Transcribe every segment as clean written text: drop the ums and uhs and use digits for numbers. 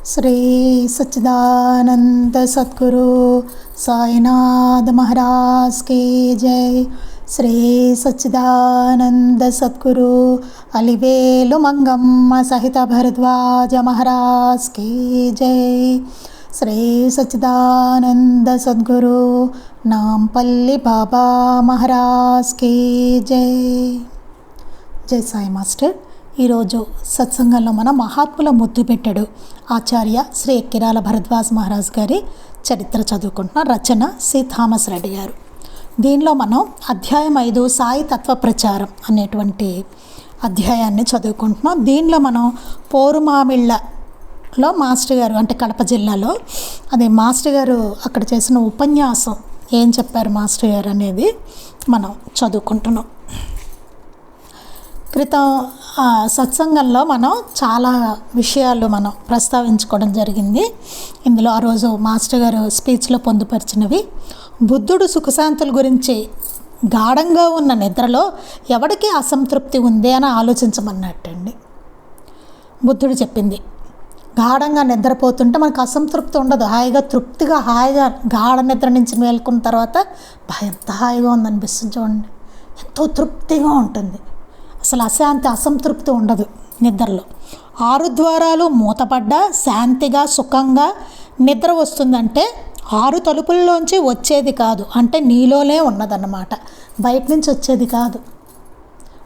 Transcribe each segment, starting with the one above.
శ్రీ సచ్చిదానంద సద్గురు సాయినాథ్ మహారాజ్ की जय। శ్రీ సచ్చిదానంద సద్గురు అలివేలు మంగమ్మ సహిత భరద్వాజ మహారాజ్ की जय। శ్రీ సచ్చిదానంద సద్గురు నాంపల్లి బాబా మహారాజ్ की जय। జై సాయి మాస్టర్। ఈరోజు సత్సంగంలో మన మహాత్ముల ముద్దు పెట్టాడు ఆచార్య శ్రీ ఎక్కిరాల భరద్వాజ్ మహారాజ్ గారి చరిత్ర చదువుకుంటున్నాం। రచన సి థామస్ రెడ్డి గారు। దీనిలో మనం అధ్యాయం 5 సాయి తత్వ ప్రచారం అనేటువంటి అధ్యాయాన్ని చదువుకుంటున్నాం। దీనిలో మనం పోరుమామిళ్ళలో మాస్టర్ గారు అంటే కడప జిల్లాలో అదే మాస్టర్ గారు అక్కడ చేసిన ఉపన్యాసం ఏం చెప్పారు మాస్టర్ గారు అనేది మనం చదువుకుంటున్నాం। క్రితం సత్సంగంలో మనం చాలా విషయాలు మనం ప్రస్తావించుకోవడం జరిగింది। ఇందులో ఆ రోజు మాస్టర్ గారు స్పీచ్లో పొందుపరిచినవి బుద్ధుడు సుఖశాంతుల గురించి గాఢంగా ఉన్న నిద్రలో ఎవరికి అసంతృప్తి ఉంది అని ఆలోచించమన్నట్టండి। బుద్ధుడు చెప్పింది గాఢంగా నిద్రపోతుంటే మనకు అసంతృప్తి ఉండదు, హాయిగా గాఢ నిద్ర నుంచి మేల్కొన్న తర్వాత ఎంత హాయిగా ఉందనిపిస్తుంది చూడండి, ఎంతో తృప్తిగా ఉంటుంది, అసలు అసంతృప్తి ఉండదు నిద్రలో। 6 ద్వారాలు మూతపడ్డా శాంతిగా సుఖంగా నిద్ర వస్తుందంటే 6 తలుపుల్లోంచి వచ్చేది కాదు, అంటే నీలోనే ఉన్నదన్నమాట, బయట నుంచి వచ్చేది కాదు।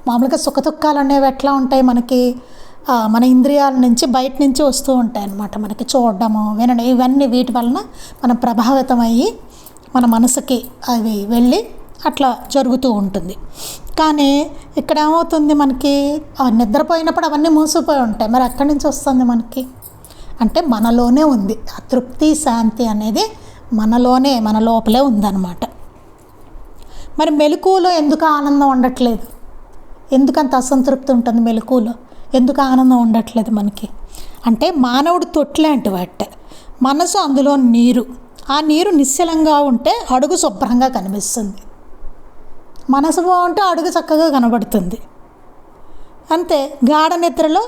మామూలుగా సుఖదుఖాలు అనేవి ఎట్లా ఉంటాయి మనకి, మన ఇంద్రియాల నుంచి బయట నుంచి వస్తూ ఉంటాయి అన్నమాట, మనకి చూడడము వినడం ఇవన్నీ వీటి వలన మనం ప్రభావితం అయ్యి మన మనసుకి అవి వెళ్ళి అట్లా జరుగుతూ ఉంటుంది। కానీ ఇక్కడ ఏమవుతుంది, మనకి నిద్రపోయినప్పుడు అవన్నీ మూసిపోయి ఉంటాయి, మరి ఎక్కడి నుంచి వస్తుంది మనకి అంటే మనలోనే ఉంది ఆ తృప్తి శాంతి అనేది, మన లోపలే ఉందన్నమాట। మరి మెలకువలో ఎందుకు ఆనందం ఉండట్లేదు, ఎందుకంత అసంతృప్తి ఉంటుంది మెలకువలో, ఎందుకు ఆనందం ఉండట్లేదు మనకి అంటే మానవుడు తొట్టిలాంటి వాట, మనసు అందులో నీరు, ఆ నీరు నిశ్చలంగా ఉంటే అడుగు శుభ్రంగా కనిపిస్తుంది, మనసు బాగుంటే అడుగు చక్కగా కనబడుతుంది అంతే। గాఢ నిద్రలో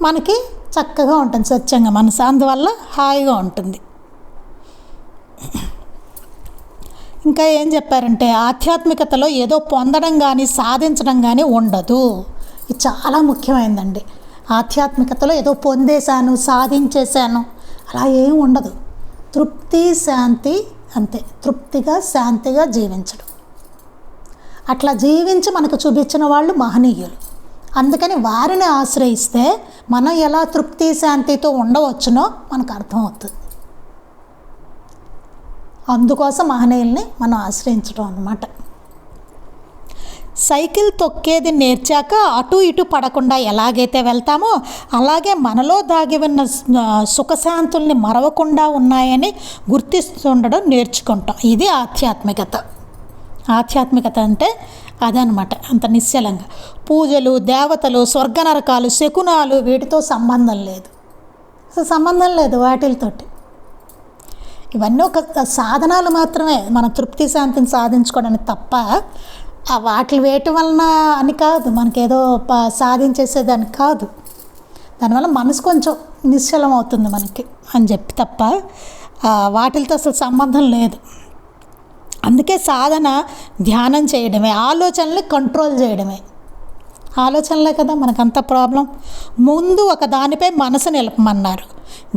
మనకి చక్కగా ఉంటుంది స్వచ్ఛంగా మనసు, అందువల్ల హాయిగా ఉంటుంది। ఇంకా ఏం చెప్పారంటే ఆధ్యాత్మికతలో ఏదో పొందడం కానీ సాధించడం కానీ ఉండదు, ఇది చాలా ముఖ్యమైనదండి। ఆధ్యాత్మికతలో ఏదో పొందేశాను సాధించేశాను అలా ఏం ఉండదు, తృప్తి శాంతి అంతే, తృప్తిగా శాంతిగా జీవించడం, అట్లా జీవించి మనకు చూపించిన వాళ్ళు మహనీయులు, అందుకని వారిని ఆశ్రయిస్తే మనం ఎలా తృప్తి శాంతితో ఉండవచ్చునో మనకు అర్థమవుతుంది, అందుకోసం మహనీయుల్ని మనం ఆశ్రయించడం అన్నమాట। సైకిల్ తొక్కేది నేర్చాక అటు ఇటు పడకుండా ఎలాగైతే వెళ్తామో అలాగే మనలో దాగి ఉన్న సుఖశాంతుల్ని మరవకుండా ఉన్నాయని గుర్తిస్తుండడం నేర్చుకుంటాం, ఇది ఆధ్యాత్మికత। ఆధ్యాత్మికత అంటే అదనమాట, అంత నిశ్చలంగా పూజలు దేవతలు స్వర్గ నరకాలు శకునాలు వీటితో సంబంధం లేదు, అసలు సంబంధం లేదు వాటితోటి, ఇవన్నీ ఒక సాధనాలు మాత్రమే మన తృప్తి శాంతిని సాధించుకోవడానికి తప్ప వేటి వలన అని కాదు, మనకేదో సాధించేసేదానికి కాదు, దానివల్ల మనసు కొంచెం నిశ్చలం అవుతుంది మనకి అని చెప్పి తప్ప వాటితో అసలు సంబంధం లేదు। అందుకే సాధన ధ్యానం చేయడమే, ఆలోచనల్ని కంట్రోల్ చేయడమే, ఆలోచనలే కదా మనకంత ప్రాబ్లం। ముందు ఒక దానిపై మనసు నిలపమన్నారు,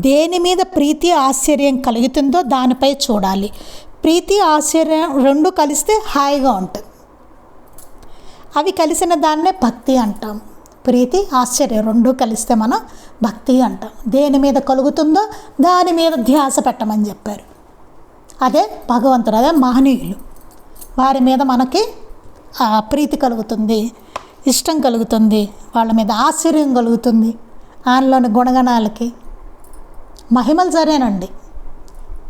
దేని మీద ప్రీతి ఆశ్చర్యం కలుగుతుందో దానిపై చూడాలి, ప్రీతి ఆశ్చర్యం రెండు కలిస్తే హాయిగా ఉంటుంది, అవి కలిసిన దాన్నే భక్తి అంటాం, ప్రీతి ఆశ్చర్యం రెండు కలిస్తే మనం భక్తి అంటాం, దేని మీద కలుగుతుందో దాని మీద ధ్యాస పెట్టమని చెప్పారు, అదే భగవంతుడు, అదే మహనీయులు, వారి మీద మనకి ప్రీతి కలుగుతుంది, ఇష్టం కలుగుతుంది, వాళ్ళ మీద ఆశ్చర్యం కలుగుతుంది, ఆయనలోని గుణగణాలకి మహిమలు సరేనండి,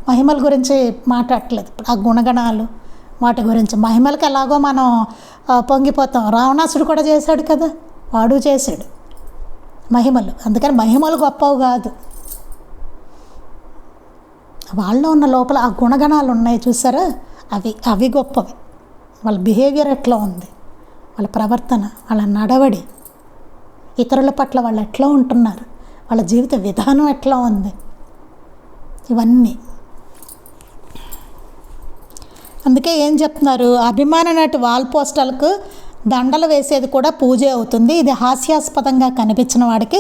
మహిమల గురించి మాట్లాడట్లేదు ఇప్పుడు, ఆ గుణగణాలు వాటి గురించి, మహిమలకి ఎలాగో మనం పొంగిపోతాం, రావణాసుడు కూడా చేశాడు కదా, వాడు చేశాడు మహిమలు, అందుకని మహిమలు గొప్పవి కాదు, వాళ్ళలో ఉన్న లోపల ఆ గుణగణాలు ఉన్నాయి చూసారా, అవి గొప్పవి, వాళ్ళ బిహేవియర్ ఎట్లా ఉంది, వాళ్ళ ప్రవర్తన, వాళ్ళ నడవడి, ఇతరుల పట్ల వాళ్ళు ఎట్లా ఉంటున్నారు, వాళ్ళ జీవిత విధానం ఎట్లా ఉంది, ఇవన్నీ. అందుకే ఏం చెప్తున్నారు, అభిమాన నటి వాల్ పోస్టర్లకు దండలు వేసేది కూడా పూజే అవుతుంది. ఇది హాస్యాస్పదంగా కనిపించిన వాడికి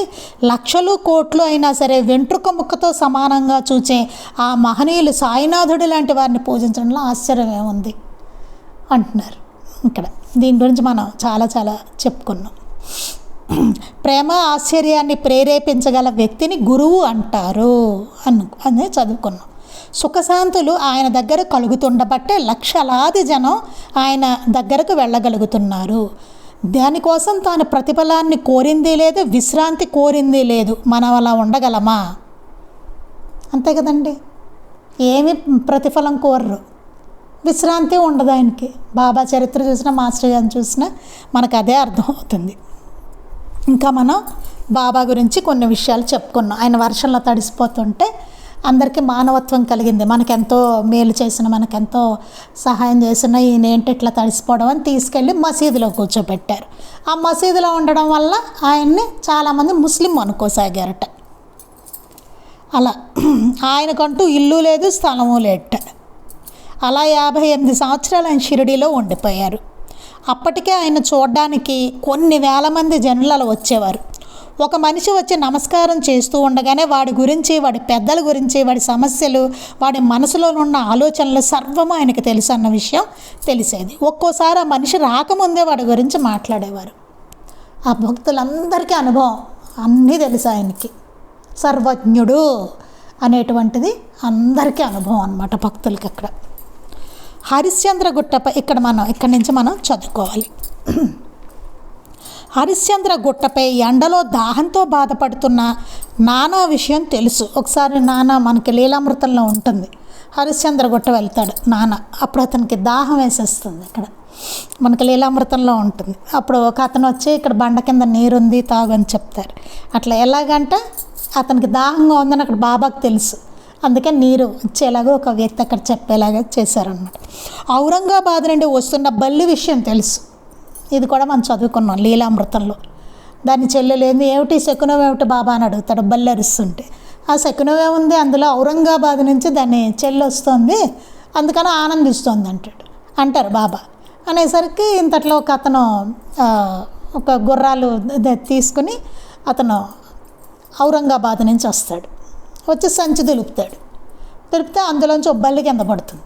లక్షలు కోట్లు అయినా సరే వెంట్రుక ముక్కతో సమానంగా చూచే ఆ మహనీయులు సాయినాథుడి లాంటి వారిని పూజించడంలో ఆశ్చర్యం ఏముంది అంటున్నారు. ఇక్కడ దీని గురించి మనం చాలా చెప్పుకున్నాం. ప్రేమ ఆశ్చర్యాన్ని ప్రేరేపించగల వ్యక్తిని గురువు అంటారు అని చదువుకున్నాం. సుఖశాంతులు ఆయన దగ్గర కలుగుతుండబట్టే లక్షలాది జనం ఆయన దగ్గరకు వెళ్ళగలుగుతున్నారు. దానికోసం తాను ప్రతిఫలాన్ని కోరింది లేదు, విశ్రాంతి కోరింది లేదు. మనం అలా ఉండగలమా? అంతే కదండి. ఏమి ప్రతిఫలం కోరరు, విశ్రాంతి ఉండదు ఆయనకి. బాబా చరిత్ర చూసినా మాస్టర్ గారిని చూసినా మనకు అదే అర్థమవుతుంది. ఇంకా మనం బాబా గురించి కొన్ని విషయాలు చెప్పుకున్నాం. ఆయన వర్షంలో తడిసిపోతుంటే అందరికీ మానవత్వం కలిగింది. మనకెంతో మేలు చేసిన, మనకెంతో సహాయం చేసిన ఈయన ఏంటి ఇట్లా తడిసిపోవడం అని తీసుకెళ్ళి మసీదులో కూర్చోబెట్టారు. ఆ మసీదులో ఉండడం వల్ల ఆయన్ని చాలామంది ముస్లిం అనుకోసాగారట. అలా ఆయనకంటూ ఇల్లు లేదు, స్థలము లేట. అలా 58 సంవత్సరాలు ఆయన షిరిడీలో ఉండిపోయారు. అప్పటికే ఆయన చూడడానికి కొన్ని వేల మంది జనులు వచ్చేవారు. ఒక మనిషి వచ్చి నమస్కారం చేస్తూ ఉండగానే వాడి గురించి, వాడి పెద్దల గురించి, వాడి సమస్యలు, వాడి మనసులో ఉన్న ఆలోచనలు సర్వము ఆయనకి తెలుసు అన్న విషయం తెలిసేది. ఒక్కోసారి ఆ మనిషి రాకముందే వాడి గురించి మాట్లాడేవారు. ఆ భక్తులందరికీ అనుభవం అన్నీ తెలుసు ఆయనకి. సర్వజ్ఞుడు అనేటువంటిది అందరికీ అనుభవం అన్నమాట భక్తులకి. అక్కడ హరిశ్చంద్ర గుట్టపై ఇక్కడి నుంచి మనం చదువుకోవాలి. హరిశ్చంద్ర గుట్టపై ఎండలో దాహంతో బాధపడుతున్న నానా విషయం తెలుసు. ఒకసారి నాన్న మనకి లీలామృతంలో ఉంటుంది. హరిశ్చంద్ర గుట్ట వెళ్తాడు నాన్న. అప్పుడు అతనికి దాహం వేసేస్తుంది. ఇక్కడ మనకి లీలామృతంలో ఉంటుంది. అప్పుడు ఒక అతను వచ్చి ఇక్కడ బండ కింద నీరుంది తాగు అని చెప్తారు. అట్లా ఎలాగంటే అతనికి దాహంగా ఉందని అక్కడ బాబాకు తెలుసు. అందుకే నీరు ఇచ్చేలాగా ఒక వ్యక్తి అక్కడ చెప్పేలాగా చేశారనమాట. ఔరంగాబాద్ నుండి వస్తున్న బల్లి విషయం తెలుసు. ఇది కూడా మనం చదువుకున్నాం లీలామృతంలో. దాని చెల్లెలేంది, ఏమిటి శకునం ఏమిటి బాబా అని అడుగుతాడు బల్లి అరుస్తుంటే. ఆ శకునం ఏముంది, అందులో ఔరంగాబాద్ నుంచి దాన్ని చెల్లి వస్తుంది, అందుకని ఆనందిస్తుంది అంటారు బాబా. అనేసరికి ఇంతట్లో ఒక అతను ఒక గుర్రాలు తీసుకుని అతను ఔరంగాబాద్ నుంచి వస్తాడు. వచ్చి సంచి దులుపుతే అందులోంచి ఒక బల్లి కింద పడుతుంది.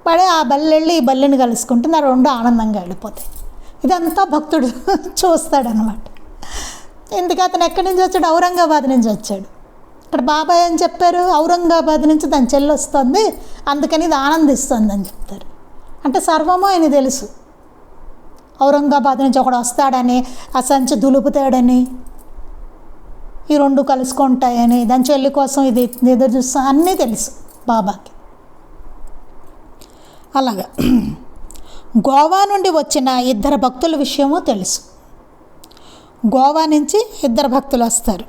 పడే ఆ బల్లి వెళ్ళి ఈ బల్లిని కలుసుకుంటుంది. ఆ రెండు ఆనందంగా వెళ్ళిపోతాయి. ఇదంతా భక్తుడు చూస్తాడనమాట. ఎందుకు అతను ఎక్కడి నుంచి వచ్చాడు, ఔరంగాబాద్ నుంచి వచ్చాడు. ఇక్కడ బాబా ఏం చెప్పారు, ఔరంగాబాద్ నుంచి దాని చెల్లి వస్తుంది, అందుకని ఇది ఆనందిస్తుంది అని చెప్తారు. అంటే సర్వము ఆయన తెలుసు. ఔరంగాబాద్ నుంచి ఒకడు వస్తాడని, ఆ సంచి దులుపుతాడని, ఈ రెండు కలుసుకుంటాయని, దాని చెల్లి కోసం ఇది ఎదురు చూస్తా, అన్నీ తెలుసు బాబాకి. అలాగా గోవా నుండి వచ్చిన 2 భక్తుల విషయమో తెలుసు. గోవా నుంచి 2 భక్తులు వస్తారు.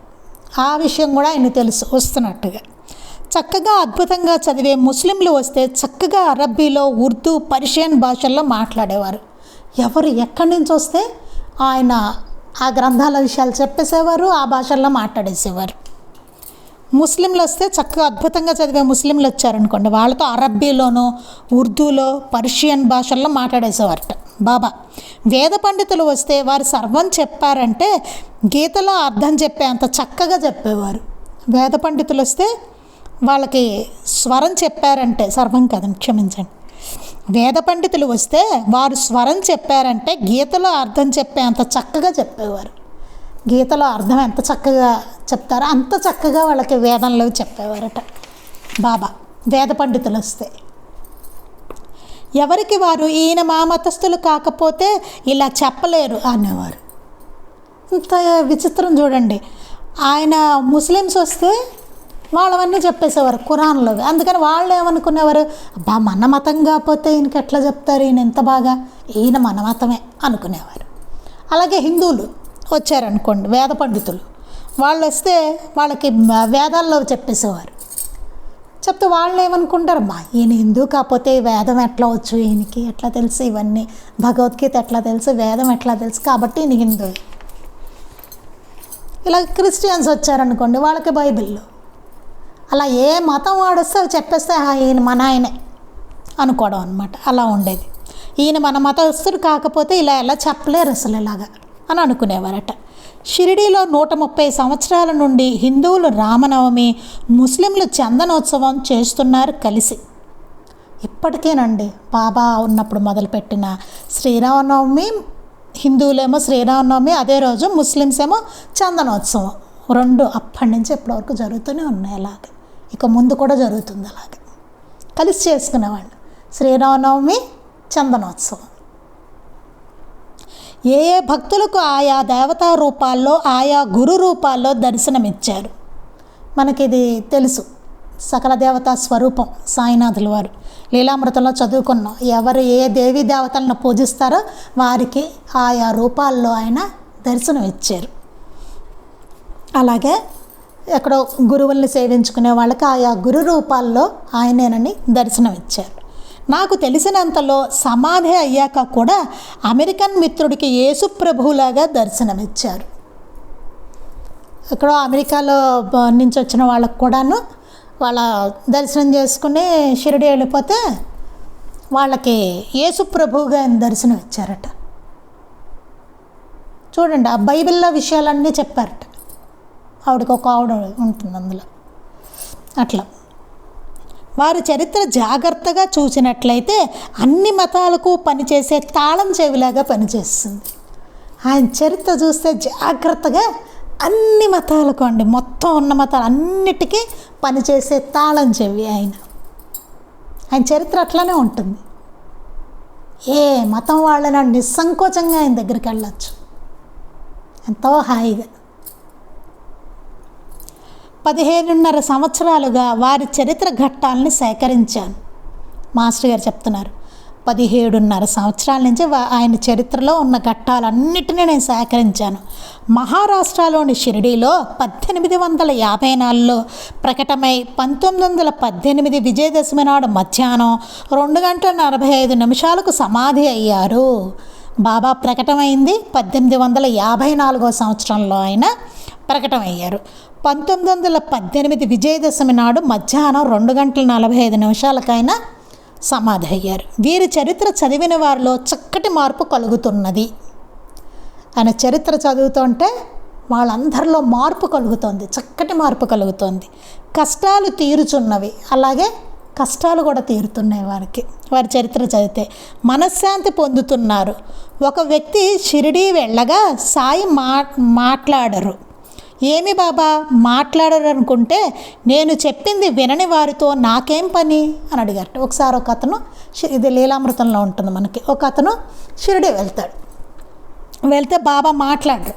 ఆ విషయం కూడా ఆయన తెలుసు వస్తున్నట్టుగా. చక్కగా అద్భుతంగా చదివే ముస్లింలు వస్తే చక్కగా అరబ్బీలో, ఉర్దూ, పర్షియన్ భాషల్లో మాట్లాడేవారు. ఎవరు ఎక్కడి నుంచి వస్తే ఆయన ఆ గ్రంథాల విషయాలు చెప్పేసేవారు, ఆ భాషల్లో మాట్లాడేసేవారు. ముస్లింలు వస్తే చక్కగా అద్భుతంగా చదివే ముస్లింలు వచ్చారనుకోండి, వాళ్ళతో అరబ్బీలోనో, ఉర్దూలో, పర్షియన్ భాషల్లో మాట్లాడేసేవారట బాబా. వేద పండితులు వస్తే వారు సర్వం చెప్పారంటే గీతలో అర్థం చెప్పే అంత చక్కగా చెప్పేవారు. వేద పండితులు వస్తే వాళ్ళకి స్వరం చెప్పారంటే, సర్వం కదండి క్షమించండి, వేద పండితులు వస్తే వారు స్వరం చెప్పారంటే గీతలో అర్థం చెప్పే అంత చక్కగా చెప్పేవారు. గీతలో అర్థం ఎంత చక్కగా చెప్తారో అంత చక్కగా వాళ్ళకి వేదంలో చెప్పేవారట బాబా. వేద పండితులు వస్తే ఎవరికి వారు ఈయన మా మతస్థులు కాకపోతే ఇలా చెప్పలేరు అనేవారు. ఇంత విచిత్రం చూడండి. ఆయన ముస్లిమ్స్ వస్తే వాళ్ళవన్నీ చెప్పేసేవారు ఖురాన్లో. అందుకని వాళ్ళు ఏమనుకునేవారు, అబ్బా మన మతం కాకపోతే ఈయనకి ఎట్లా చెప్తారు, ఈయన ఎంత బాగా, ఈయన మన మతమే అనుకునేవారు. అలాగే హిందువులు వచ్చారనుకోండి, వేద పండితులు, వాళ్ళు వస్తే వాళ్ళకి వేదాల్లో చెప్పేసేవారు. చెప్తే వాళ్ళు ఏమనుకుంటారు, అమ్మా ఈయన హిందూ కాకపోతే వేదం ఎట్లా వచ్చు, ఈయనకి ఎట్లా తెలుసు, ఇవన్నీ భగవద్గీత ఎట్లా తెలుసు, వేదం ఎట్లా తెలుసు, కాబట్టి ఈయన హిందూ. ఇలా క్రిస్టియన్స్ వచ్చారనుకోండి, వాళ్ళకి బైబిల్లో, అలా ఏ మతం వాడొస్తే అవి చెప్పేస్తే ఈయన మన ఆయనే అనుకోవడం అనమాట. అలా ఉండేది. ఈయన మన మతస్థుడు కాకపోతే ఇలా ఎలా చెప్పలేరు అసలు ఇలాగా అని అనుకునేవారట. షిరిడీలో 130 సంవత్సరాల నుండి హిందువులు రామనవమి, ముస్లింలు చందనోత్సవం చేస్తున్నారు కలిసి. ఇప్పటికేనండి బాబా ఉన్నప్పుడు మొదలుపెట్టిన శ్రీరామనవమి, హిందువులేమో శ్రీరామనవమి అదే రోజు, ముస్లిమ్స్ ఏమో చందనోత్సవం, రెండు అప్పటి నుంచి ఇప్పటివరకు జరుగుతూనే ఉన్నాయి. అలాగే ఇక ముందు కూడా జరుగుతుంది. అలాగే కలిసి చేసుకునేవాళ్ళు శ్రీరామనవమి, చందనోత్సవం. ఏ ఏ భక్తులకు ఆయా దేవతా రూపాల్లో, ఆయా గురు రూపాల్లో దర్శనమిచ్చారు. మనకిది తెలుసు, సకల దేవతా స్వరూపం సాయినాథుల వారు లీలామృతంలో చదువుకున్నాం. ఎవరు ఏ దేవీ దేవతలను పూజిస్తారో వారికి ఆయా రూపాల్లో ఆయన దర్శనం ఇచ్చారు. అలాగే ఎక్కడో గురువుల్ని సేవించుకునే వాళ్ళకి ఆయా గురు రూపాల్లో ఆయనేనని దర్శనం ఇచ్చారు. నాకు తెలిసినంతలో సమాధి అయ్యాక కూడా అమెరికన్ మిత్రుడికి యేసు ప్రభువులాగా దర్శనమిచ్చారు. ఎక్కడో అమెరికాలో నుంచి వచ్చిన వాళ్ళకు కూడాను వాళ్ళ దర్శనం చేసుకుని షిరిడి వెళ్ళిపోతే వాళ్ళకి యేసు ప్రభువుగా ఆయన దర్శనం ఇచ్చారట. చూడండి, ఆ బైబిల్లో విషయాలన్నీ చెప్పారట. ఆవిడకి ఒక ఆవిడ ఉంటుంది అందులో. అట్లా వారి చరిత్ర జాగ్రత్తగా చూసినట్లయితే అన్ని మతాలకు పనిచేసే తాళం చెవిలాగా పనిచేస్తుంది. ఆయన చరిత్ర చూస్తే జాగ్రత్తగా అన్ని మతాలకు అండి, మొత్తం ఉన్న మతాలు అన్నిటికీ పనిచేసే తాళం చెవి ఆయన చరిత్ర అట్లానే ఉంటుంది. ఏ మతం వాళ్ళని నిస్సంకోచంగా ఆయన దగ్గరికి వెళ్ళచ్చు, ఎంతో హాయిగా. 15.5 సంవత్సరాలుగా వారి చరిత్ర ఘట్టాలని సేకరించాను. మాస్టర్ గారు చెప్తున్నారు, 17.5 సంవత్సరాల నుంచి ఆయన చరిత్రలో ఉన్న ఘట్టాలన్నిటినీ నేను సేకరించాను. మహారాష్ట్రలోని షిరిడీలో 1854లో ప్రకటమై 1918 విజయదశమి నాడు మధ్యాహ్నం 2:45 సమాధి అయ్యారు. బాబా ప్రకటమైంది 1854 సంవత్సరంలో ఆయన ప్రకటమయ్యారు. 1918 విజయదశమి నాడు మధ్యాహ్నం 2:45 సమాధి అయ్యారు. వీరి చరిత్ర చదివిన వారిలో చక్కటి మార్పు కలుగుతున్నది. ఆయన చరిత్ర చదువుతుంటే వాళ్ళందరిలో మార్పు కలుగుతుంది, చక్కటి మార్పు కలుగుతుంది. కష్టాలు తీరుచున్నవి, అలాగే కష్టాలు కూడా తీరుతున్నాయి వారికి. వారి చరిత్ర చదివితే మనశ్శాంతి పొందుతున్నారు. ఒక వ్యక్తి షిరిడీ వెళ్ళగా సాయి మాట్లాడరు. ఏమి బాబా మాట్లాడరు అనుకుంటే, నేను చెప్పింది వినని వారితో నాకేం పని అని అడిగారు. ఒకసారి ఒక అతను, ఇది లీలామృతంలో ఉంటుంది మనకి, ఒక అతను షిరిడీ వెళ్తే బాబా మాట్లాడరు.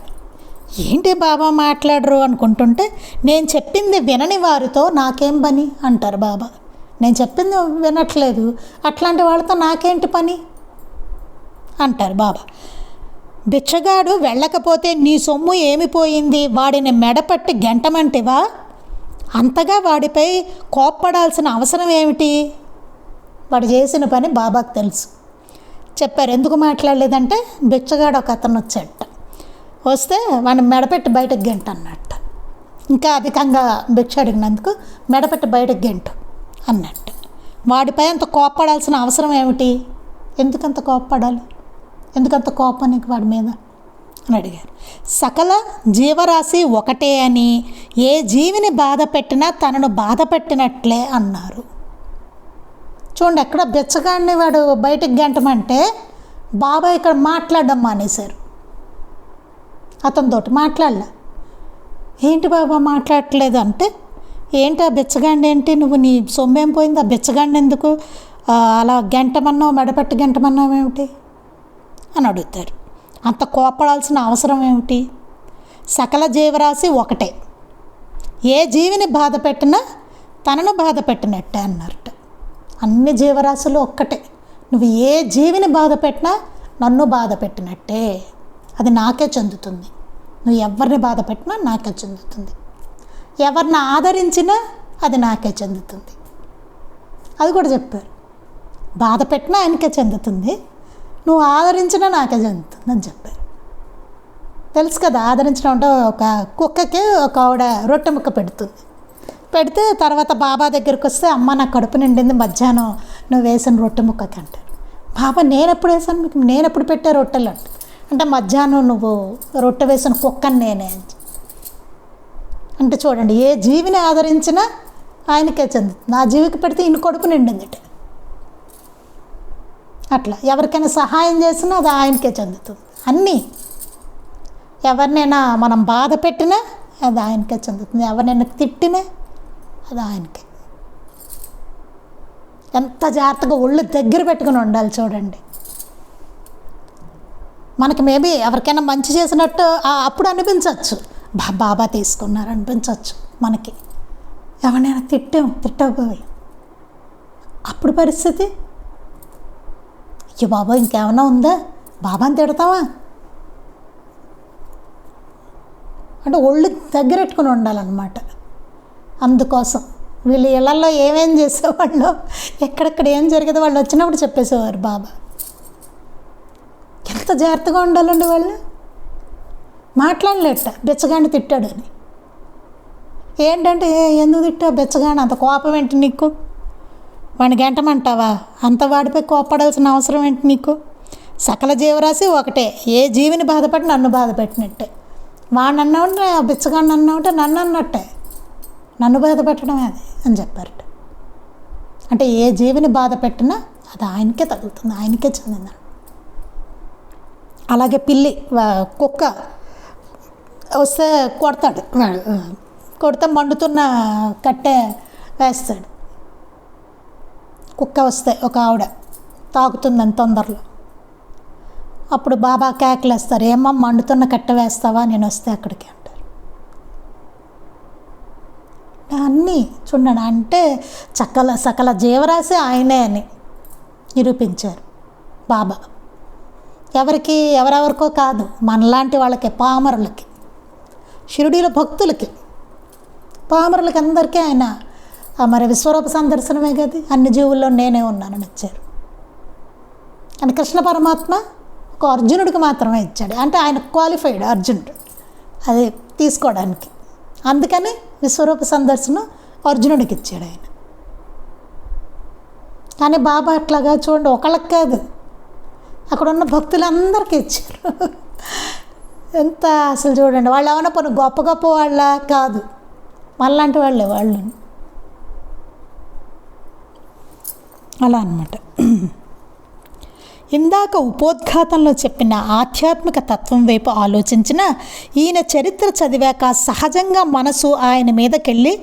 ఏంటి బాబా మాట్లాడరు అనుకుంటుంటే, నేను చెప్పింది వినని వారితో నాకేం పని అంటారు బాబా. నేను చెప్పింది వినట్లేదు, అట్లాంటి వాళ్ళతో నాకేంటి పని అంటారు బాబా. భిక్షగాడు వెళ్ళకపోతే నీ సొమ్ము ఏమిపోయింది, వాడిని మెడపట్టి గెంటమంటివా? అంతగా వాడిపై కోప్పడాల్సిన అవసరం ఏమిటి? వాడు చేసిన పని బాబాకు తెలుసు. చెప్పారు, ఎందుకు మాట్లాడలేదంటే, భిక్షగాడు ఒక అతను వచ్చాట, వస్తే వాడిని మెడపెట్టి బయటకు గెంట అన్నట్టు. ఇంకా అధికంగా భిక్ష అడిగినందుకు మెడపెట్టి బయటకు గెంటు అన్నట్టు. వాడిపై అంత కోప్పడాల్సిన అవసరం ఏమిటి? ఎందుకంత కోప్పడాలి, ఎందుకంత కోపం నీకు వాడి మీద అని అడిగారు. సకల జీవరాశి ఒకటే అని, ఏ జీవిని బాధ పెట్టినా తనను బాధ పెట్టినట్లే అన్నారు. చూడండి, ఎక్కడ బెచ్చగాడిని వాడు బయటికి గంటమంటే బాబా ఇక్కడ మాట్లాడడం మానేశారు. అతనితోటి మాట్లాడలే. ఏంటి బాబా మాట్లాడట్లేదు అంటే, ఏంటి ఆ బెచ్చగాడిని ఏంటి, నువ్వు నీ సొమ్మేం పోయింది, ఆ బెచ్చగాడిని ఎందుకు అలా గంటమన్నావు, మెడపట్టి గంటమన్నావు ఏమిటి అని అడుగుతారు. అంత కోపడాల్సిన అవసరం ఏమిటి? సకల జీవరాశి ఒకటే, ఏ జీవిని బాధ పెట్టినా తనను బాధ పెట్టినట్టే అన్నారట. అన్ని జీవరాశులు ఒక్కటే, నువ్వు ఏ జీవిని బాధ పెట్టినా నన్ను బాధ పెట్టినట్టే, అది నాకే చెందుతుంది. నువ్వు ఎవరిని బాధ పెట్టినా నాకే చెందుతుంది, ఎవరిని ఆదరించినా అది నాకే చెందుతుంది. అది కూడా చెప్పారు, బాధ పెట్టినా ఆయనకే చెందుతుంది, నువ్వు ఆదరించినా నాకే చెందుతుంది అని చెప్పారు. తెలుసు కదా, ఆదరించడం అంటే ఒక కుక్కకి ఒక ఆవిడ రొట్టె ముక్క పెడుతుంది, పెడితే తర్వాత బాబా దగ్గరికి వస్తే అమ్మ నా కడుపు నిండింది మధ్యాహ్నం నువ్వు వేసిన రొట్టె ముక్కకి అంటారు. బాబా నేను ఎప్పుడు వేసాను మీకు, నేను ఎప్పుడు పెట్టే రొట్టెలు అంటే మధ్యాహ్నం నువ్వు రొట్టె వేసిన కుక్కని నేనే అంటే చూడండి, ఏ జీవిని ఆదరించినా ఆయనకే చెందుతుంది. ఆ జీవికి పెడితే ఇన్ని కడుపు నిండిందిట. అట్లా ఎవరికైనా సహాయం చేసినా అది ఆయనకే చెందుతుంది. అన్నీ ఎవరినైనా మనం బాధ పెట్టినా అది ఆయనకే చెందుతుంది, ఎవరినైనా తిట్టినా అది ఆయనకే. ఎంత జాగ్రత్తగా ఒళ్ళు దగ్గర పెట్టుకుని ఉండాలి చూడండి. మనకి మేబీ ఎవరికైనా మంచి చేసినట్టు అప్పుడు అనిపించవచ్చు, బాబా తీసుకున్నారు అనిపించవచ్చు మనకి. ఎవరినైనా తిట్టబోయి అప్పుడు పరిస్థితి, అయ్యో బాబా ఇంకేమైనా ఉందా, బాబాని తిడతావా అంటే ఒళ్ళు దగ్గర పెట్టుకుని ఉండాలన్నమాట. అందుకోసం వీళ్ళు ఇళ్లలో ఏమేం చేసేవాళ్ళు, ఎక్కడెక్కడ ఏం జరిగేదో వాళ్ళు వచ్చినప్పుడు చెప్పేసేవారు బాబా. ఎంత జాగ్రత్తగా ఉండాలండి వాళ్ళు. మాట్లాడలేట బెచ్చగాడిని తిట్టాడు అని. ఏంటంటే ఎందుకు తిట్టా బెచ్చగాడిని, అంత కోపం ఏంటి నీకు, వాడిని గంటమంటావా, అంత వాడిపై కోపడాల్సిన అవసరం ఏంటి నీకు. సకల జీవరాశి ఒకటే, ఏ జీవిని బాధపడి నన్ను బాధపెట్టినట్టే. వాడిని అన్నామంటే బిచ్చగాడిని అన్నామంటే నన్ను అన్నట్టే, నన్ను బాధ పెట్టడం అది అని చెప్పారట. అంటే ఏ జీవిని బాధ పెట్టినా అది ఆయనకే తగులుతుంది, ఆయనకే చెందింది. అలాగే పిల్లి కుక్క వస్తే కొడతాడు, కొడితే మండుతున్న కట్టె వేస్తాడు. కుక్క వస్తే ఒక ఆవిడ తాకుతుందని తొందరలో, అప్పుడు బాబా కేకలేస్తారు, ఏమో మండుతున్న కట్టె వేస్తావా నేను వస్తే అక్కడికి అంటారు. అన్నీ చూడండి, అంటే సకల జీవరాశి ఆయనే అని నిరూపించారు బాబా. ఎవరెవరికో కాదు, మనలాంటి వాళ్ళకి, పామరులకి, షిరిడీలో భక్తులకి, పామరులకి అందరికీ ఆయన మరి విశ్వరూప సందర్శనమే కదా, అన్ని జీవుల్లో నేనే ఉన్నానని ఇచ్చారు. అని కృష్ణ పరమాత్మ ఒక అర్జునుడికి మాత్రమే ఇచ్చాడు, అంటే ఆయన క్వాలిఫైడ్ అర్జునుడు అది తీసుకోవడానికి. అందుకని విశ్వరూప సందర్శనం అర్జునుడికి ఇచ్చాడు ఆయన. కానీ బాబా అట్లాగా చూడండి, ఒకళ్ళకి కాదు, అక్కడ ఉన్న భక్తులందరికీ ఇచ్చారు. ఎంత అసలు చూడండి, వాళ్ళు ఏమైనా పని గొప్ప వాళ్ళ కాదు, మళ్ళాంటి వాళ్ళే వాళ్ళు. అలా అన్నమాట. ఇందాక ఉపోద్ఘాతంలో చెప్పిన ఆధ్యాత్మిక తత్వం వైపు ఆలోచించిన ఈయన చరిత్ర చదివాక సహజంగా మనసు ఆయన మీదకెళ్ళి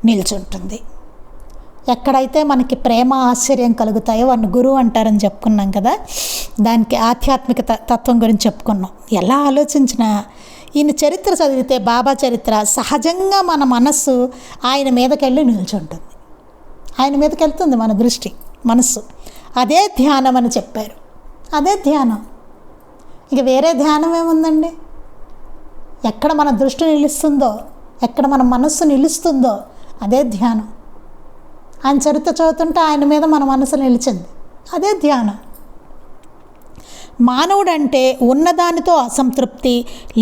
నిల్చుంటుంది. ఎక్కడైతే మనకి ప్రేమ ఆశ్చర్యం కలుగుతాయో వాడిని గురువు అంటారని చెప్పుకున్నాం కదా, దానికి ఆధ్యాత్మిక తత్వం గురించి చెప్పుకున్నాం. ఎలా ఆలోచించినా ఈయన చరిత్ర చదివితే, బాబా చరిత్ర, సహజంగా మన మనస్సు ఆయన మీదకెళ్ళి నిల్చుంటుంది. ఆయన మీదకి వెళ్తుంది మన దృష్టి, మనస్సు. అదే ధ్యానం అని చెప్పారు. అదే ధ్యానం, ఇక వేరే ధ్యానం ఏముందండి. ఎక్కడ మన దృష్టి నిలుస్తుందో, ఎక్కడ మన మనస్సు నిలుస్తుందో అదే ధ్యానం. ఆయన చరిత్ర చదువుతుంటే ఆయన మీద మన మనసు నిలిచింది, అదే ధ్యానం. మానవుడంటే ఉన్నదానితో అసంతృప్తి,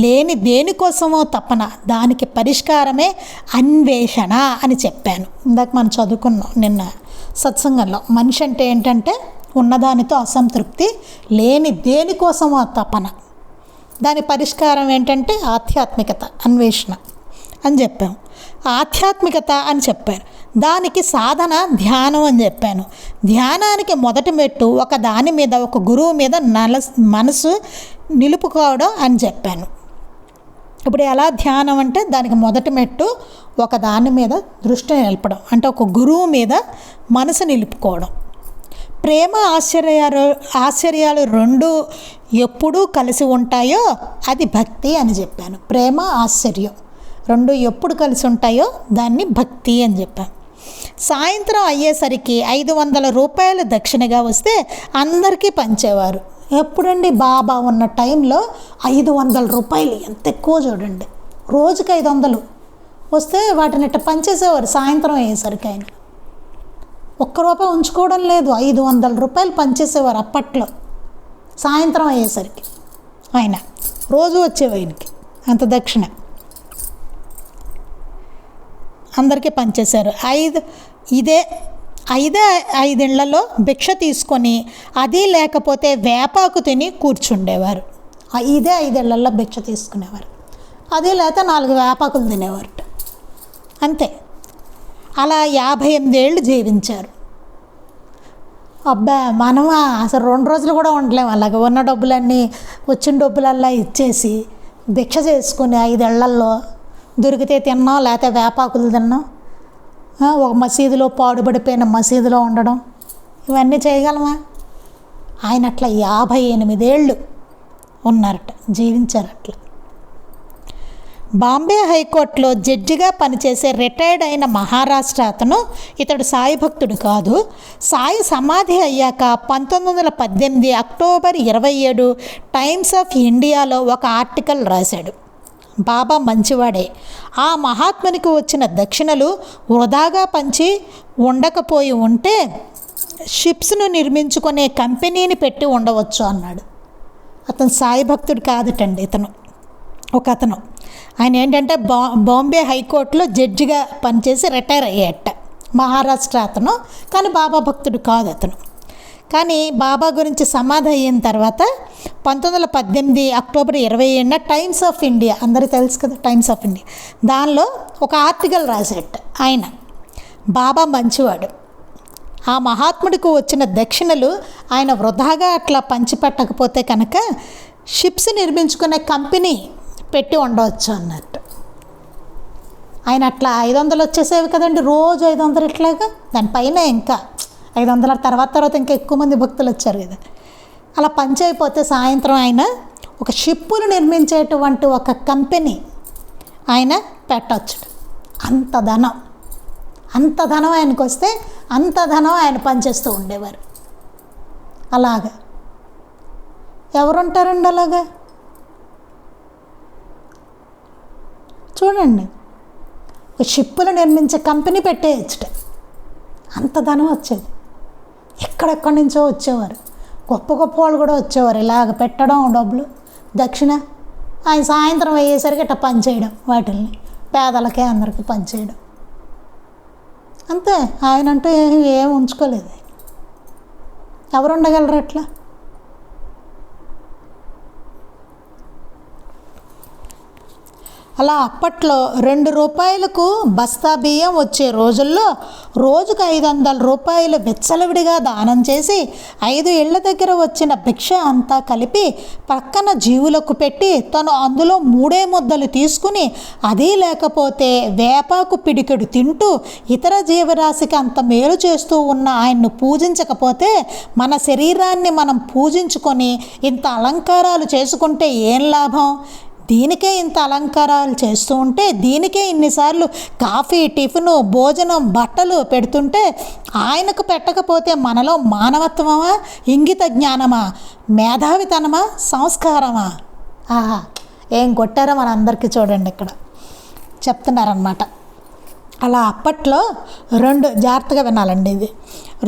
లేని దేనికోసమో తపన, దానికి పరిష్కారమే అన్వేషణ అని చెప్పాను. ఇందాక మనం చదువుకున్నాం నిన్న సత్సంగంలో. మనిషి అంటే ఏంటంటే ఉన్నదానితో అసంతృప్తి, లేని దేనికోసమో తపన, దాని పరిష్కారం ఏంటంటే ఆధ్యాత్మికత, అన్వేషణ అని చెప్పాము. ఆధ్యాత్మికత అని చెప్పారు, దానికి సాధన ధ్యానం అని చెప్పాను. ధ్యానానికి మొదటి మెట్టు ఒక దాని మీద, ఒక గురువు మీద మనసు నిలుపుకోవడం అని చెప్పాను. ఇప్పుడు ఎలా ధ్యానం అంటే దానికి మొదటి మెట్టు ఒక దాని మీద దృష్టి నిలపడం, అంటే ఒక గురువు మీద మనసు నిలుపుకోవడం. ప్రేమ ఆశ్చర్యాలు రెండు ఎప్పుడూ కలిసి ఉంటాయో అది భక్తి అని చెప్పాను. ప్రేమ ఆశ్చర్యం రెండు ఎప్పుడు కలిసి ఉంటాయో దాన్ని భక్తి అని చెప్పాను. సాయంత్రం అయ్యేసరికి 500 రూపాయలు దక్షిణగా వస్తే అందరికీ పంచేవారు. ఎప్పుడండి, బాబా ఉన్న టైంలో 500 రూపాయలు, ఎంత ఎక్కువ చూడండి. రోజుకి 500 వస్తే వాటిని ఇట్ట పంచేసేవారు. సాయంత్రం అయ్యేసరికి ఆయన ₹1 ఉంచుకోవడం లేదు, 500 రూపాయలు పంచేసేవారు అప్పట్లో. సాయంత్రం అయ్యేసరికి ఆయన రోజు వచ్చేవి ఆయనకి అంత దక్షిణ. అందరికీ పంచేశారు. ఇదే 5 ఇళ్లలో భిక్ష తీసుకొని అది లేకపోతే వేపాకు తిని కూర్చుండేవారు. 5 ఇళ్లలో భిక్ష తీసుకునేవారు, అది లేకపోతే 4 వేపాకులు తినేవారు అంతే. అలా 58 ఏళ్ళు జీవించారు. అబ్బా, మనమా అసలు 2 రోజులు కూడా ఉండలేము. అలాగే ఉన్న డబ్బులన్నీ వచ్చిన డబ్బులల్లా ఇచ్చేసి భిక్ష చేసుకుని 5 ఏళ్లలో దొరికితే తిన్నాం, లేకపోతే వేపాకులు తిన్నాం, ఒక మసీదులో పాడుపడిపోయిన మసీదులో ఉండడం, ఇవన్నీ చేయగలమా? ఆయన అట్లా 58 ఏళ్ళు ఉన్నారట, జీవించారు అట్లా. బాంబే హైకోర్టులో జడ్జిగా పనిచేసే రిటైర్డ్ అయిన మహారాష్ట్ర అతను, ఇతడు సాయి భక్తుడు కాదు. సాయి సమాధి అయ్యాక 1918 అక్టోబర్ 27 టైమ్స్ ఆఫ్ ఇండియాలో ఒక ఆర్టికల్ రాశాడు. బాబా మంచివాడే, ఆ మహాత్మునికి వచ్చిన దక్షిణలు వృధాగా పంచి ఉండకపోయి ఉంటే షిప్స్ను నిర్మించుకునే కంపెనీని పెట్టి ఉండవచ్చు అన్నాడు. అతను సాయి భక్తుడు కాదటండి, అతను ఆయన ఏంటంటే బాంబే హైకోర్టులో జడ్జిగా పనిచేసి రిటైర్ అయ్యేట మహారాష్ట్ర అతను, కానీ బాబా భక్తుడు కాదు అతను. కానీ బాబా గురించి సమాధి అయిన తర్వాత 1918 అక్టోబర్ 27 టైమ్స్ ఆఫ్ ఇండియా, అందరికీ తెలుసు కదా టైమ్స్ ఆఫ్ ఇండియా, దానిలో ఒక ఆర్టికల్ రాసేట ఆయన, బాబా మంచివాడు, ఆ మహాత్ముడికి వచ్చిన దక్షిణలు ఆయన వృధాగా అట్లా పంచిపెట్టకపోతే కనుక షిప్స్ నిర్మించుకునే కంపెనీ పెట్టి ఉండవచ్చు అన్నట్టు. ఆయన అట్లా 500 వచ్చేసేవి కదండి, రోజు 500 ఇట్లాగా, దానిపైన ఇంకా 500 తర్వాత ఇంకా ఎక్కువ మంది భక్తులు వచ్చారు కదా. అలా పంచి అయిపోతే సాయంత్రం ఆయన ఒక షిప్పులు నిర్మించేటువంటి ఒక కంపెనీ ఆయన పెట్టవచ్చు. అంత ధనం ఆయనకు వస్తే అంత ధనం ఆయన పనిచేస్తూ ఉండేవారు. అలాగా ఎవరుంటారండి అలాగా? చూడండి, ఒక షిప్పులు నిర్మించే కంపెనీ పెట్టేయచ్చుట, అంత ధనం వచ్చేది. ఎక్కడెక్కడి నుంచో వచ్చేవారు, గొప్ప వాళ్ళు కూడా వచ్చేవారు ఇలాగ పెట్టడం డబ్బులు దక్షిణ. ఆయన సాయంత్రం అయ్యేసరికి ఇట్లా పనిచేయడం, వాటిల్ని పేదలకే అందరికీ పనిచేయడం అంతే. ఆయన అంటూ ఏం ఉంచుకోలేదు. ఎవరు ఉండగలరు అట్లా? అలా అప్పట్లో 2 రూపాయలకు బస్తా బియ్యం వచ్చే రోజుల్లో రోజుకు 500 రూపాయలు విచ్చలవిడిగా దానం చేసి 5 ఇళ్ల దగ్గర వచ్చిన భిక్ష అంతా కలిపి పక్కన జీవులకు పెట్టి తను అందులో 3 ముద్దలు తీసుకుని అది లేకపోతే వేపాకు పిడికెడు తింటూ ఇతర జీవరాశికి అంత మేలు చేస్తూ ఉన్న ఆయన్ను పూజించకపోతే మన శరీరాన్ని మనం పూజించుకొని ఇంత అలంకారాలు చేసుకుంటే ఏం లాభం? దీనికే ఇంత అలంకారాలు చేస్తూ ఉంటే, దీనికే ఇన్నిసార్లు కాఫీ, టిఫిను, భోజనం, బట్టలు పెడుతుంటే ఆయనకు పెట్టకపోతే మనలో మానవత్వమా, ఇంగిత జ్ఞానమా, మేధావితనమా, సంస్కారమా? ఆహా, ఏం కొట్టారో మనందరికీ చూడండి ఇక్కడ చెప్తున్నారనమాట. అలా అప్పట్లో జాగ్రత్తగా వినాలండి, ఇది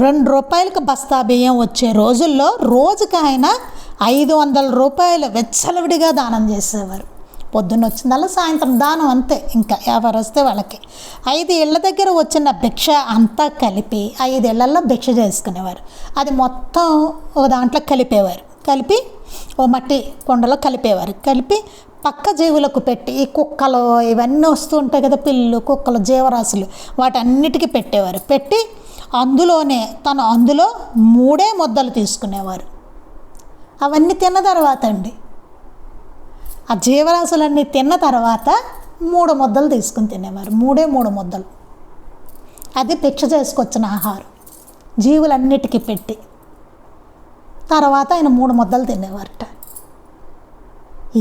2 రూపాయలకు బస్తా బియ్యం వచ్చే రోజుల్లో రోజుకి ఆయన 500 రూపాయలు వెచ్చలవిడిగా దానం చేసేవారు. పొద్దున్న వచ్చిందల్లా సాయంత్రం దానం అంతే, ఇంకా ఎవరు వస్తే వాళ్ళకి. 5 ఇళ్ల దగ్గర వచ్చిన భిక్ష అంతా కలిపి 5 ఇళ్లలో భిక్ష చేసుకునేవారు. అది మొత్తం ఒక దాంట్లో కలిపేవారు, కలిపి ఓ మట్టి కుండలో కలిపేవారు, కలిపి పక్క జీవులకు పెట్టి, ఈ కుక్కలు ఇవన్నీ వస్తూ ఉంటాయి కదా, పిల్లులు, కుక్కలు, జీవరాశులు, వాటన్నిటికీ పెట్టేవారు. పెట్టి అందులో 3 ముద్దలు తీసుకునేవారు. అవన్నీ తిన్న తర్వాత అండి, ఆ జీవరాశులన్నీ తిన్న తర్వాత 3 ముద్దలు తీసుకుని తినేవారు. 3 ముద్దలు, అది భిక్ష చేసుకొచ్చిన ఆహారం జీవులన్నిటికీ పెట్టి తర్వాత ఆయన 3 ముద్దలు తినేవారట.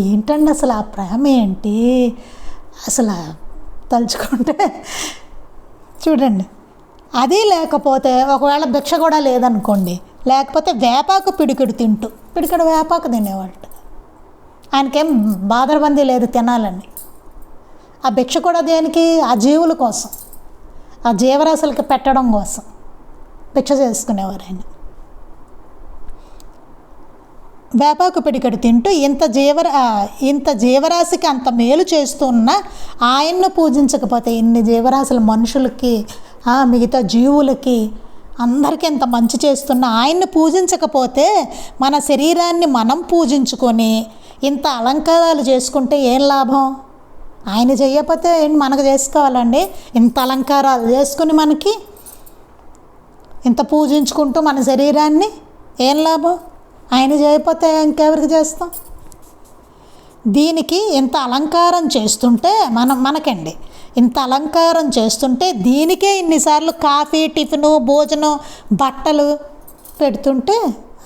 ఏంటండి అసలు ఆ ప్రేమ ఏంటి అసలు తలుచుకుంటే చూడండి. అది లేకపోతే ఒకవేళ భిక్ష కూడా లేదనుకోండి, లేకపోతే వేపాకు పిడికెడు వేపాకు తినేవాళ్ళు. ఆయనకేం బాధరబందీ లేదు తినాలని. ఆ భిక్ష కూడా దేనికి? ఆ జీవుల కోసం, ఆ జీవరాశులకి పెట్టడం కోసం భిక్ష చేసుకునేవారు ఆయన. వేపాకు పిడికెడు తింటూ ఇంత జీవరాశికి అంత మేలు చేస్తున్న ఆయన్ను పూజించకపోతే, ఇన్ని జీవరాశుల మనుషులకి మిగతా జీవులకి అందరికీ ఇంత మంచి చేస్తున్న ఆయన్ని పూజించకపోతే, మన శరీరాన్ని మనం పూజించుకొని ఇంత అలంకారాలు చేసుకుంటే ఏం లాభం? ఆయన చేయకపోతే మనకు చేసుకోవాలండి? ఇంత అలంకారాలు చేసుకుని మనకి ఇంత పూజించుకుంటూ మన శరీరాన్ని ఏం లాభం? ఆయన చేయకపోతే ఇంకెవరికి చేస్తాం? దీనికి ఇంత అలంకారం చేస్తుంటే మనకండి ఇంత అలంకారం చేస్తుంటే దీనికే ఇన్నిసార్లు కాఫీ, టిఫిను, భోజనం, బట్టలు పెడుతుంటే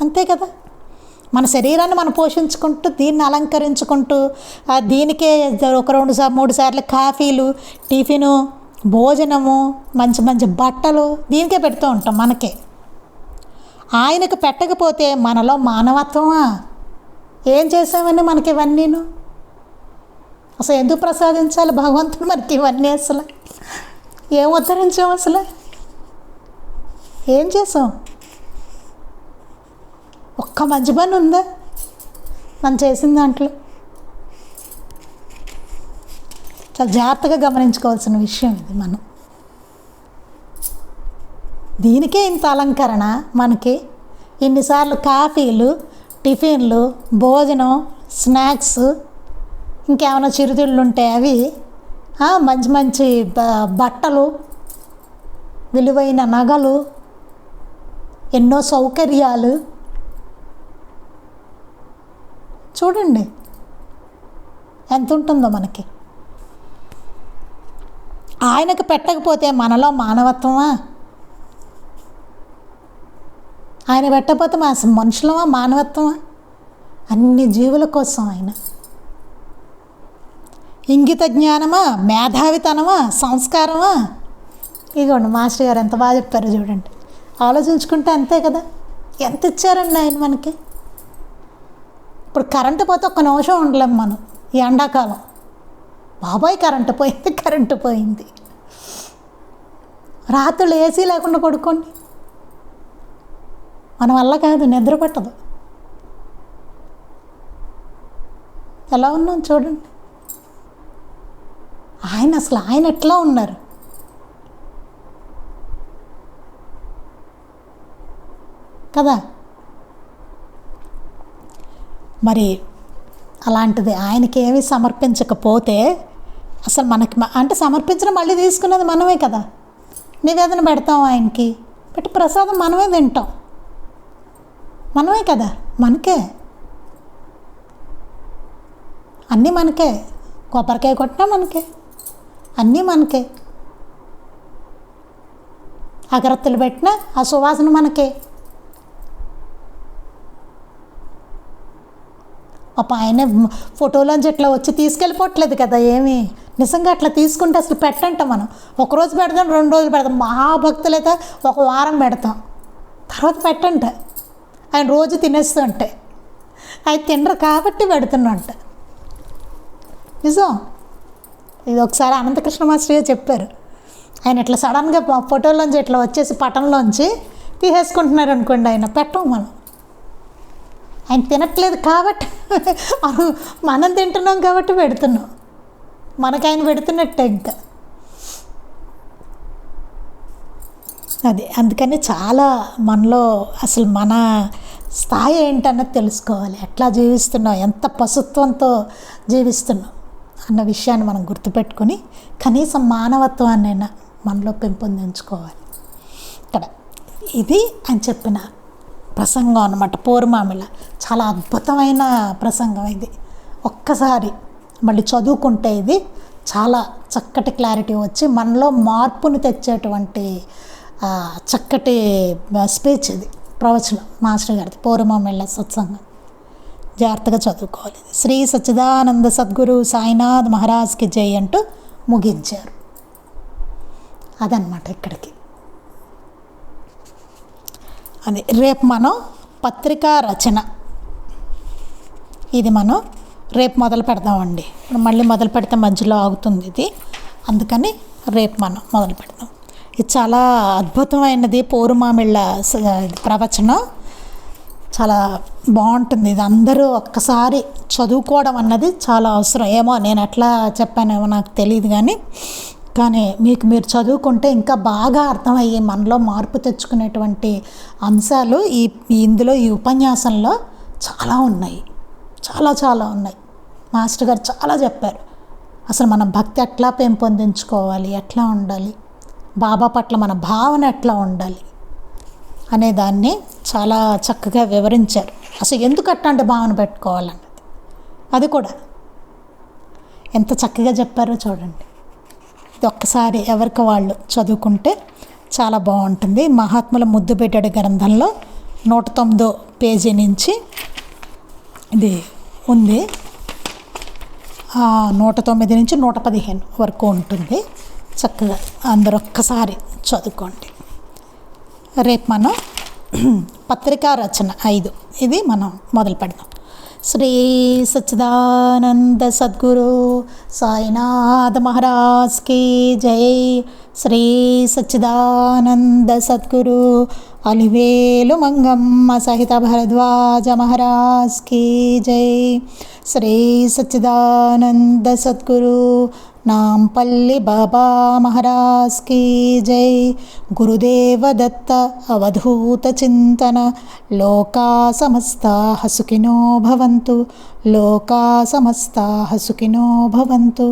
అంతే కదా. మన శరీరాన్ని మనం పోషించుకుంటూ దీన్ని అలంకరించుకుంటూ దీనికే ఒక 2-3 సార్లు కాఫీలు, టిఫిను, భోజనము, మంచి మంచి బట్టలు దీనికే పెడుతూ ఉంటాం మనకే. ఆయనకు పెట్టకపోతే మనలో మానవత్వమా? ఏం చేసామని మనకి ఇవన్నీను? అసలు ఎందుకు ప్రసాదించాలి భగవంతుడు మనకి ఇవన్నీ? అసలు ఏం ఉద్ధరించాం? అసలు ఏం చేసాం? ఒక్క మంచి పని ఉందా మనం చేసిన దాంట్లో? చాలా జాగ్రత్తగా గమనించుకోవాల్సిన విషయం ఇది. మనం దీనికే ఇంత అలంకరణ మనకి. ఇన్నిసార్లు కాఫీలు, టిఫిన్లు, భోజనం, స్నాక్స్, ఇంకేమైనా చిరుతిళ్ళు ఉంటే అవి, మంచి మంచి బట్టలు, విలువైన నగలు, ఎన్నో సౌకర్యాలు. చూడండి ఎంత ఉంటుందో మనకి. ఆయనకు పెట్టకపోతే మనలో మానవత్వమా? ఆయన పెట్టకపోతే అసలు మనుషులమా? మానవత్వమా? అన్ని జీవుల కోసం ఆయన. ఇంగిత జ్ఞానమా? మేధావితనమా? సంస్కారమా? ఇదిగోండి మాస్టర్ గారు ఎంత బాగా చెప్పారు చూడండి. ఆలోచించుకుంటే అంతే కదా. ఎంత ఇచ్చారండి ఆయన మనకి. ఇప్పుడు కరెంటు పోతే ఒక్క నిమిషం ఉండలేము మనం. ఈ ఎండాకాలం బాబాయ్ కరెంటు పోయింది. రాత్రులు ఏసీ లేకుండా పడుకోండి, మన వల్ల కాదు, నిద్ర పట్టదు. ఎలా ఉన్నాం చూడండి. ఆయన ఎట్లా ఉన్నారు కదా. మరి అలాంటిది ఆయనకి ఏమీ సమర్పించకపోతే అసలు మనకి అంటే సమర్పించడం మళ్ళీ తీసుకున్నది మనమే కదా. నివేదన పెడతాం ఆయనకి, పెట్టి ప్రసాదం మనమే తింటాం, మనమే కదా. మనకే అన్నీ మనకే. కొబ్బరికాయ కొట్టినా మనకే, అన్నీ మనకే. అగరత్తులు పెట్టినా ఆ సువాసన మనకే. ఆయన ఫోటోలోంచి ఇట్లా వచ్చి తీసుకెళ్ళిపోవట్లేదు కదా ఏమీ. నిజంగా అట్లా తీసుకుంటే అసలు పెట్టంట మనం. ఒకరోజు పెడతాం, 2 రోజులు పెడతాం, మహాభక్తులైతే 1 వారం పెడతాం, తర్వాత పెట్టంట. ఆయన రోజు తినేస్తుంటే ఆయన తినరు కాబట్టి పెడుతున్నంట. నిజం. ఇది ఒకసారి అనంతకృష్ణ మాస్టర్ గారు చెప్పారు. ఆయన ఇట్లా సడన్గా ఫోటోలోంచి ఇట్లా వచ్చేసి పటంలోంచి తీసేసుకుంటున్నారు అనుకోండి, ఆయన పెట్టం మనం. ఆయన తినట్లేదు కాబట్టి మనం తింటున్నాం కాబట్టి పెడుతున్నాం. మనకు ఆయన పెడుతున్నట్టే ఇంకా. అది అందుకని చాలా మనలో అసలు మన స్థాయి ఏంటన్నది తెలుసుకోవాలి. ఎట్లా జీవిస్తున్నాం, ఎంత పశుత్వంతో జీవిస్తున్నాం అన్న విషయాన్ని మనం గుర్తుపెట్టుకొని కనీసం మానవత్వాన్నైనా మనలో పెంపొందించుకోవాలి. ఇక్కడ ఇది అని చెప్పిన ప్రసంగం అన్నమాట. పోరుమామిళ చాలా అద్భుతమైన ప్రసంగం ఇది. ఒక్కసారి మళ్ళీ చదువుకుంటే ఇది చాలా చక్కటి క్లారిటీ వచ్చి మనలో మార్పును తెచ్చేటువంటి చక్కటి స్పీచ్ ఇది, ప్రవచనం మాస్టర్ గారిది. పోరుమామిళ్ళ సత్సంగం జాగ్రత్తగా చదువుకోవాలి. శ్రీ సచ్చిదానంద సద్గురు సాయినాథ్ మహారాజ్కి జై అంటూ ముగించారు. అదనమాట ఇక్కడికి. అది రేపు మనం పత్రికా రచన ఇది మనం రేపు మొదలు పెడదామండి. ఇప్పుడు మళ్ళీ మొదలు పెడితే మధ్యలో ఆగుతుంది ఇది, అందుకని రేపు మనం మొదలు పెడదాం. ఇది చాలా అద్భుతమైనది పోరుమామిళ్ళ ప్రవచనం. చాలా బాగుంటుంది. ఇది అందరూ ఒక్కసారి చదువుకోవడం అన్నది చాలా అవసరం. ఏమో నేను ఎట్లా చెప్పానేమో నాకు తెలియదు, కానీ మీకు మీరు చదువుకుంటే ఇంకా బాగా అర్థమయ్యి మనలో మార్పు తెచ్చుకునేటువంటి అంశాలు ఇందులో ఈ ఉపన్యాసంలో చాలా ఉన్నాయి. చాలా చాలా ఉన్నాయి. మాస్టర్ గారు చాలా చెప్పారు. అసలు మనం భక్తి ఎట్లా పెంపొందించుకోవాలి, ఎట్లా ఉండాలి, బాబా పట్ల మన భావన ఎట్లా ఉండాలి అనే దాన్ని చాలా చక్కగా వివరించారు. అసలు ఎందుకు అట్లాంటి భావన పెట్టుకోవాలన్నది అది కూడా ఎంత చక్కగా చెప్పారో చూడండి. ఇది ఒక్కసారి ఎవరికి వాళ్ళు చదువుకుంటే చాలా బాగుంటుంది. మహాత్ముల ముద్దుబిడ్డ గ్రంథంలో 109 పేజీ నుంచి ఇది ఉంది. 109 నుంచి 115 వరకు ఉంటుంది. చక్కగా అందరూ ఒక్కసారి చదువుకోండి. రేపు మనం పత్రికా రచన 5 ఇది మనం మొదలు పెడదాం. శ్రీ సచ్చిదానంద సద్గురు సాయినాథ మహారాజ్ కీ జై. శ్రీ సచ్చిదానంద సద్గురు అలివేలు మంగమ్మ సహిత భరద్వాజ మహారాజ్ కీ జై. శ్రీ సచ్చిదానంద సద్గురు నాంపల్లి బాబా మహారాజ్ కీ జై. గురుదేవ దత్త అవధూత చింతన. లోకా సమస్తాః సుఖినో భవంతు. లోకా సమస్తాః సుఖినో భవంతు.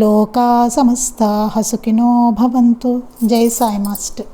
లోకా సమస్తాః సుఖినో భవంతు. జై సాయి మాస్టర్.